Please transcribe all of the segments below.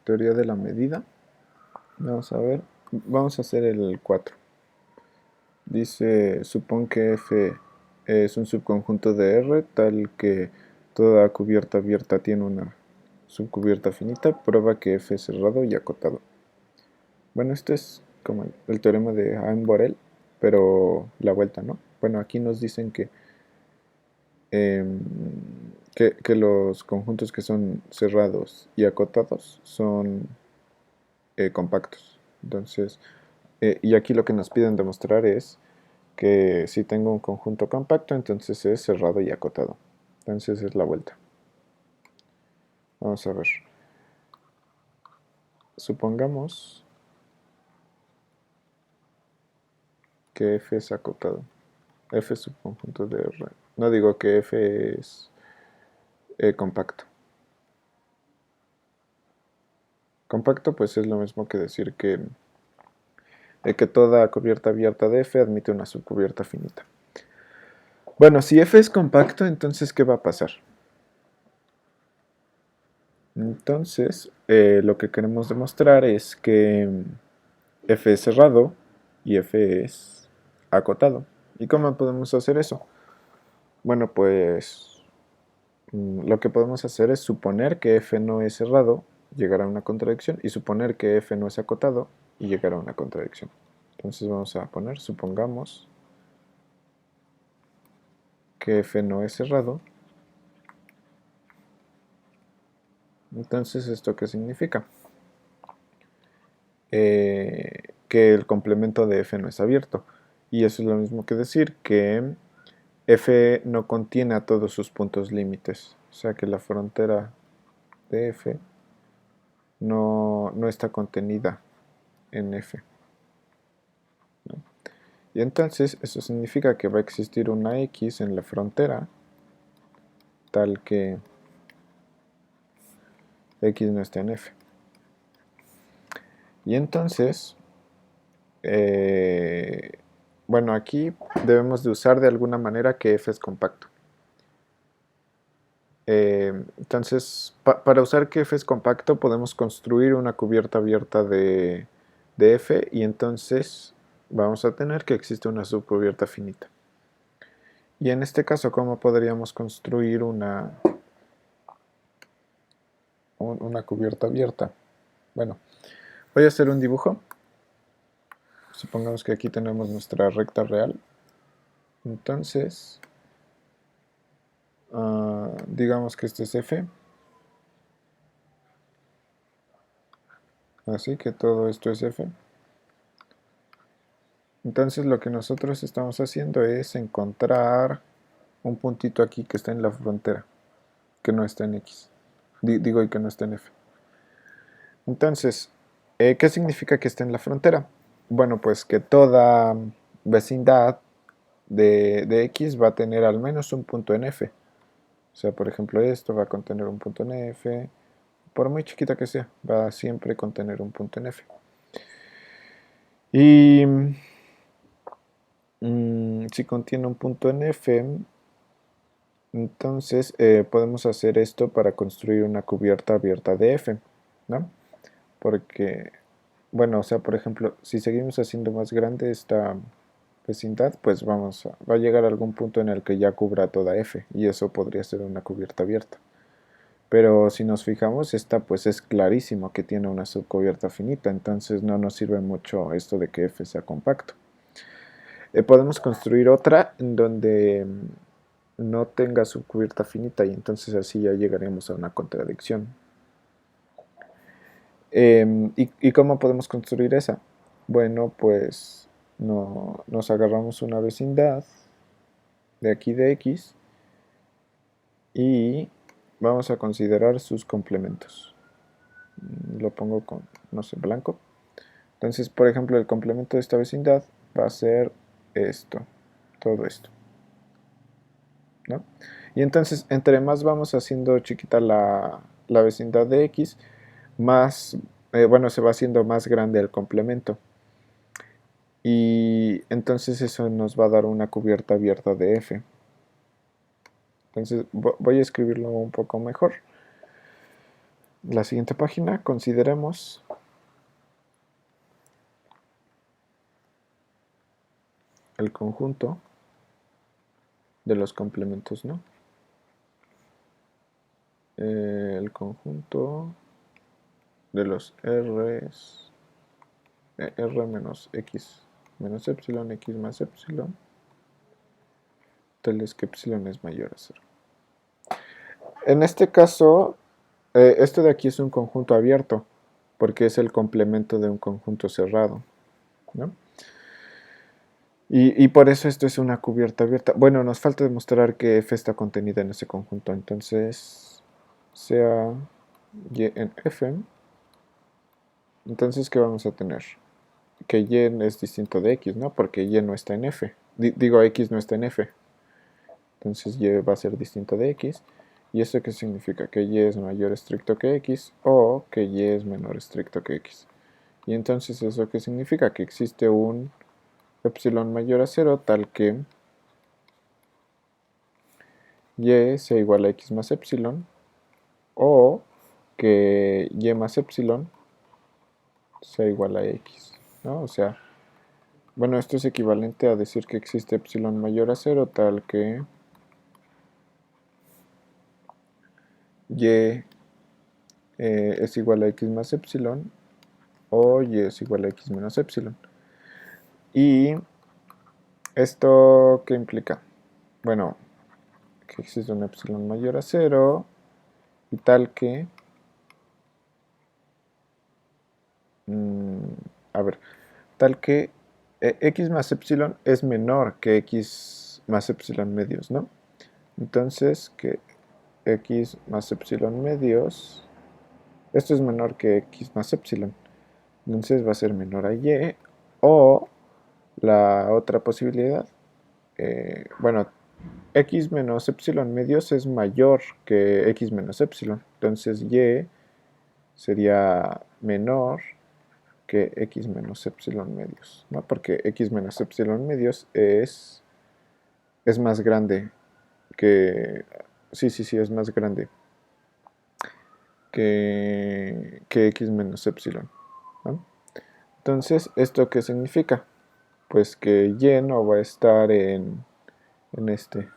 teoría de la medida. Vamos a ver, vamos a hacer el 4. Dice, supón que F es un subconjunto de R, tal que toda cubierta abierta tiene una subcubierta finita. Prueba que F es cerrado y acotado. Bueno, esto es como el teorema de Haim-Borel, pero la vuelta, ¿no? Bueno, aquí nos dicen em, que los conjuntos que son cerrados y acotados son compactos. Entonces, y aquí lo que nos piden demostrar es que si tengo un conjunto compacto, entonces es cerrado y acotado. Entonces es la vuelta. Vamos a ver. Supongamos que F es acotado. F es subconjunto de R. No digo que F es compacto. Compacto pues es lo mismo que decir que toda cubierta abierta de F admite una subcubierta finita. Bueno, si F es compacto, entonces ¿qué va a pasar? Entonces, lo que queremos demostrar es que F es cerrado y F es acotado. ¿Y cómo podemos hacer eso? Bueno, pues lo que podemos hacer es suponer que F no es cerrado, llegar a una contradicción, y suponer que F no es acotado y llegar a una contradicción. Entonces vamos a poner, supongamos que F no es cerrado. Entonces, ¿esto qué significa? Que el complemento de F no es abierto. Y eso es lo mismo que decir que F no contiene a todos sus puntos límites. O sea que la frontera de F no está contenida en F, ¿no? Y entonces eso significa que va a existir una X en la frontera tal que X no esté en F. Y entonces, eh, bueno, aquí debemos de usar de alguna manera que F es compacto. Entonces, para usar que F es compacto, podemos construir una cubierta abierta de F y entonces vamos a tener que existe una subcubierta finita. Y en este caso, ¿cómo podríamos construir una cubierta abierta? Bueno, voy a hacer un dibujo. Supongamos que aquí tenemos nuestra recta real. Entonces, digamos que este es F. Así que todo esto es F. Entonces lo que nosotros estamos haciendo es encontrar un puntito aquí que está en la frontera, que no está en X. Digo y que no está en F. Entonces, ¿qué significa que esté en la frontera? Bueno, pues que toda vecindad de X va a tener al menos un punto en F. O sea, por ejemplo, esto va a contener un punto en F. Por muy chiquita que sea, va a siempre contener un punto en F. Y si contiene un punto en F, entonces podemos hacer esto para construir una cubierta abierta de F, ¿no? Porque, bueno, o sea, por ejemplo, si seguimos haciendo más grande esta vecindad, pues va a llegar a algún punto en el que ya cubra toda F, y eso podría ser una cubierta abierta. Pero si nos fijamos, esta pues es clarísimo que tiene una subcubierta finita, entonces no nos sirve mucho esto de que F sea compacto. Podemos construir otra en donde no tenga subcubierta finita y entonces así ya llegaremos a una contradicción. ¿Y cómo podemos construir esa? Bueno, pues nos agarramos una vecindad de aquí de X y vamos a considerar sus complementos. Lo pongo con, no sé, blanco. Entonces, por ejemplo, el complemento de esta vecindad va a ser esto, todo esto, ¿no? Y entonces, entre más vamos haciendo chiquita la vecindad de X, más, bueno, se va haciendo más grande el complemento. Y entonces eso nos va a dar una cubierta abierta de F. Entonces voy a escribirlo un poco mejor. la siguiente página consideremos el conjunto de los complementos, ¿no? El conjunto de los R's, R menos X menos epsilon, X más epsilon, tales que epsilon es mayor a 0. En este caso, esto de aquí es un conjunto abierto, porque es el complemento de un conjunto cerrado, ¿no? Y por eso esto es una cubierta abierta. Bueno, nos falta demostrar que f está contenida en ese conjunto. Entonces, sea y en f. Entonces, ¿qué vamos a tener? Que y es distinto de x, ¿no? Porque y no está en f. Digo, x no está en f. Entonces, y va a ser distinto de x. ¿Y esto qué significa? Que y es mayor estricto que x o que y es menor estricto que x. Y entonces, ¿eso qué significa? Que existe un epsilon mayor a 0 tal que y sea igual a x más epsilon o que y más epsilon sea igual a x, ¿no? O sea, bueno, esto es equivalente a decir que existe epsilon mayor a 0 tal que y es igual a x más epsilon o y es igual a x menos epsilon. ¿Y esto qué implica? Bueno, que existe un epsilon mayor a 0 y tal que a ver, tal que x más epsilon es menor que x más epsilon medios, ¿no? Entonces, que x más epsilon medios, esto es menor que x más epsilon, entonces va a ser menor a y, o la otra posibilidad, bueno, x menos epsilon medios es mayor que x menos epsilon, entonces y sería menor que x menos epsilon medios, ¿no? Porque x menos epsilon medios es más grande que... Sí, es más grande que x menos epsilon, ¿no? Entonces, ¿esto qué significa? Pues que y no va a estar en este,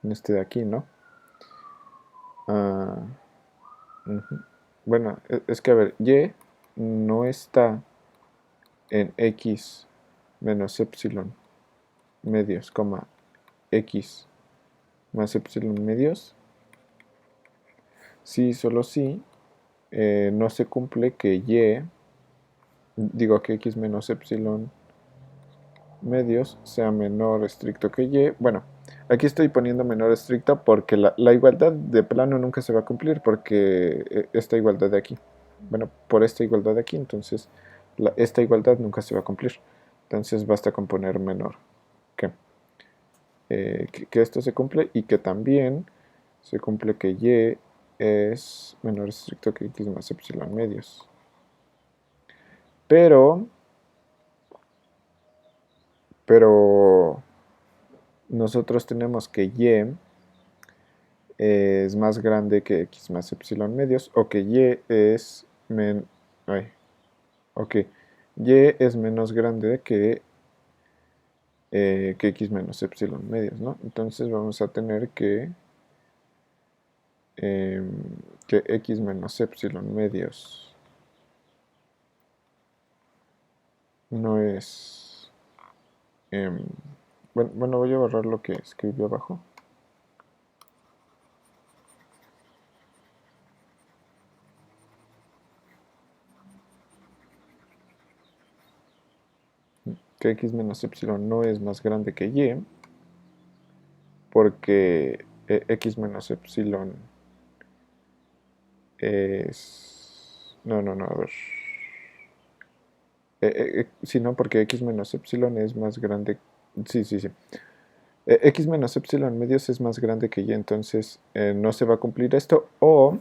en este de aquí, ¿no? Ah, ujú. Bueno, es que a ver, y no está en x menos epsilon medios, coma, x más epsilon medios, si solo si no se cumple que y, digo que x menos epsilon medios sea menor estricto que y. Bueno, aquí estoy poniendo menor estricto porque la igualdad de plano nunca se va a cumplir porque esta igualdad de aquí, bueno, por esta igualdad de aquí, entonces esta igualdad nunca se va a cumplir. Entonces basta con poner menor que. Que esto se cumple y que también se cumple que y es menor estricto que x más epsilon medios. Pero nosotros tenemos que y es más grande que x más epsilon medios o que y es y es menos grande que x menos epsilon medios, ¿no? Entonces vamos a tener que x menos epsilon medios no es... bueno, voy a borrar lo que escribí abajo. Que x menos epsilon no es más grande que y, porque x menos epsilon es... No, a ver. Sí, no, porque x menos epsilon es más grande... Sí. X menos epsilon medios es más grande que y, entonces no se va a cumplir esto, o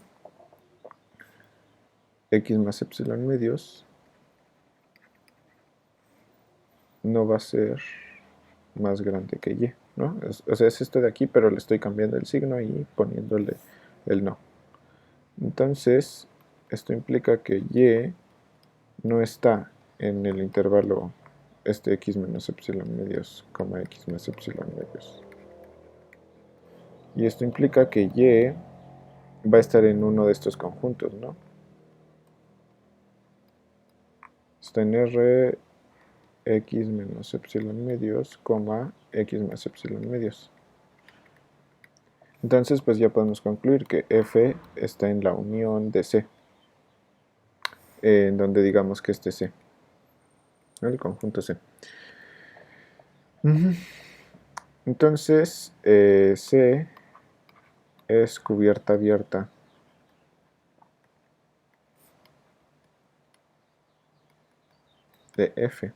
x más epsilon medios no va a ser más grande que y, ¿no? O sea, es esto de aquí, pero le estoy cambiando el signo y poniéndole el no. Entonces, esto implica que y no está en el intervalo x menos epsilon medios, x más epsilon medios. Y esto implica que y va a estar en uno de estos conjuntos, ¿no? Está en R x menos epsilon medios, x más epsilon medios. Entonces, pues ya podemos concluir que f está en la unión de C, en donde digamos que este C, ¿no? El conjunto C. Entonces, C es cubierta abierta de F.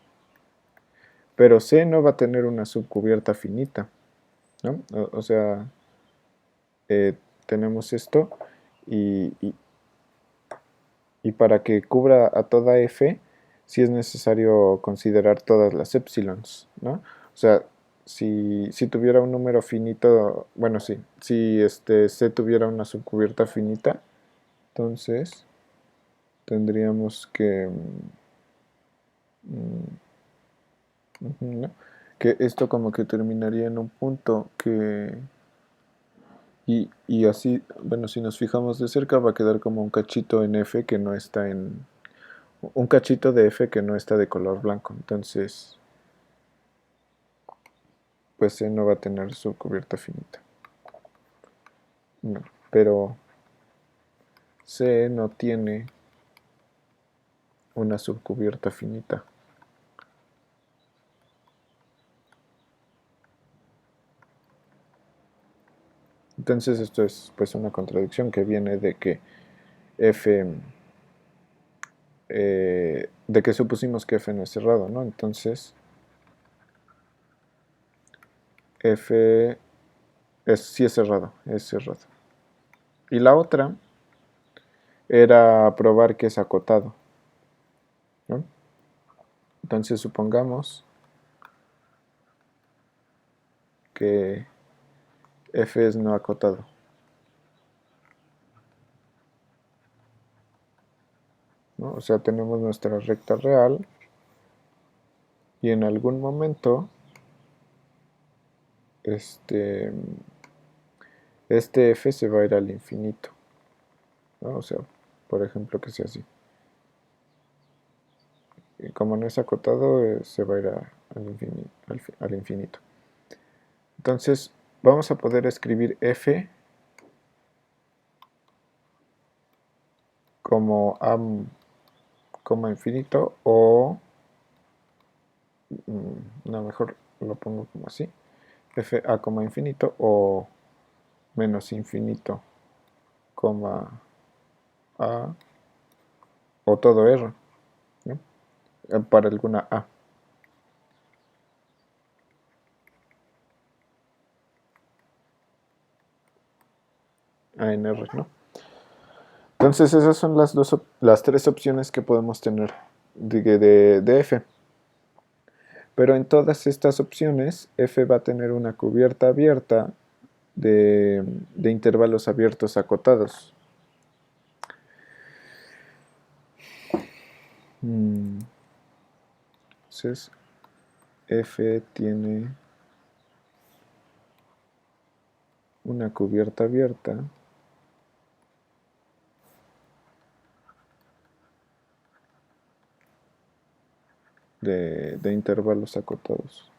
Pero C no va a tener una subcubierta finita, ¿no? O sea, tenemos esto y, y, y para que cubra a toda F, sí es necesario considerar todas las epsilons, ¿no? O sea, si tuviera un número finito, bueno, sí, si C tuviera una subcubierta finita, entonces tendríamos que... ¿no? Que esto como que terminaría en un punto que... Y así, bueno, si nos fijamos de cerca va a quedar como un cachito en F que no está en... Un cachito de F que no está de color blanco. Entonces, pues C no va a tener su cubierta finita. No, pero C no tiene una subcubierta finita. Entonces esto es pues una contradicción que viene de que F... de que supusimos que F no es cerrado, ¿no? Entonces F sí es cerrado, es cerrado. Y la otra era probar que es acotado, ¿no? Entonces supongamos que F es no acotado. ¿No? O sea, tenemos nuestra recta real y en algún momento este F se va a ir al infinito, ¿no? O sea, por ejemplo que sea así. Y como no es acotado, se va a ir al infinito. Entonces, vamos a poder escribir F como A, infinito o... no, mejor lo pongo como así. F A, infinito o menos infinito, A o todo R, ¿no? Para alguna A. A en R, ¿no? Entonces esas son las tres opciones que podemos tener de F. Pero en todas estas opciones, F va a tener una cubierta abierta de intervalos abiertos acotados. Entonces, F tiene una cubierta abierta de intervalos acotados.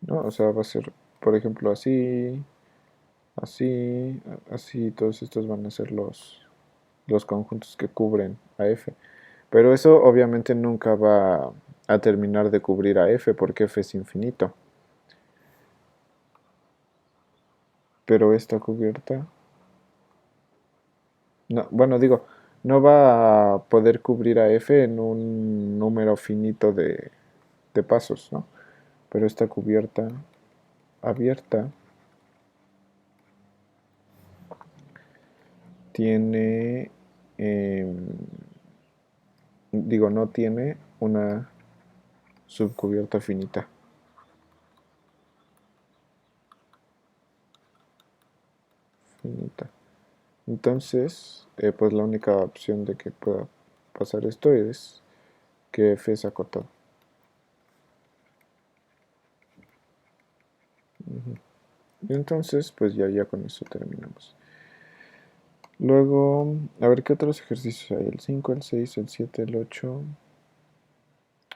¿No? O sea, va a ser, por ejemplo, así, así, así, todos estos van a ser los conjuntos que cubren a F. Pero eso obviamente nunca va a terminar de cubrir a F porque F es infinito. Pero esta cubierta... No, bueno, digo, no va a poder cubrir a F en un número finito de pasos, ¿no? Pero esta cubierta abierta tiene, digo, no tiene una subcubierta finita. finita. Entonces, pues la única opción de que pueda pasar esto es que f es acotado. Y entonces, pues ya con eso terminamos. Luego, a ver qué otros ejercicios hay. El 5, el 6, el 7, el 8.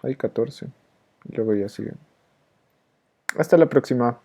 Hay 14. Y luego ya siguen. Hasta la próxima.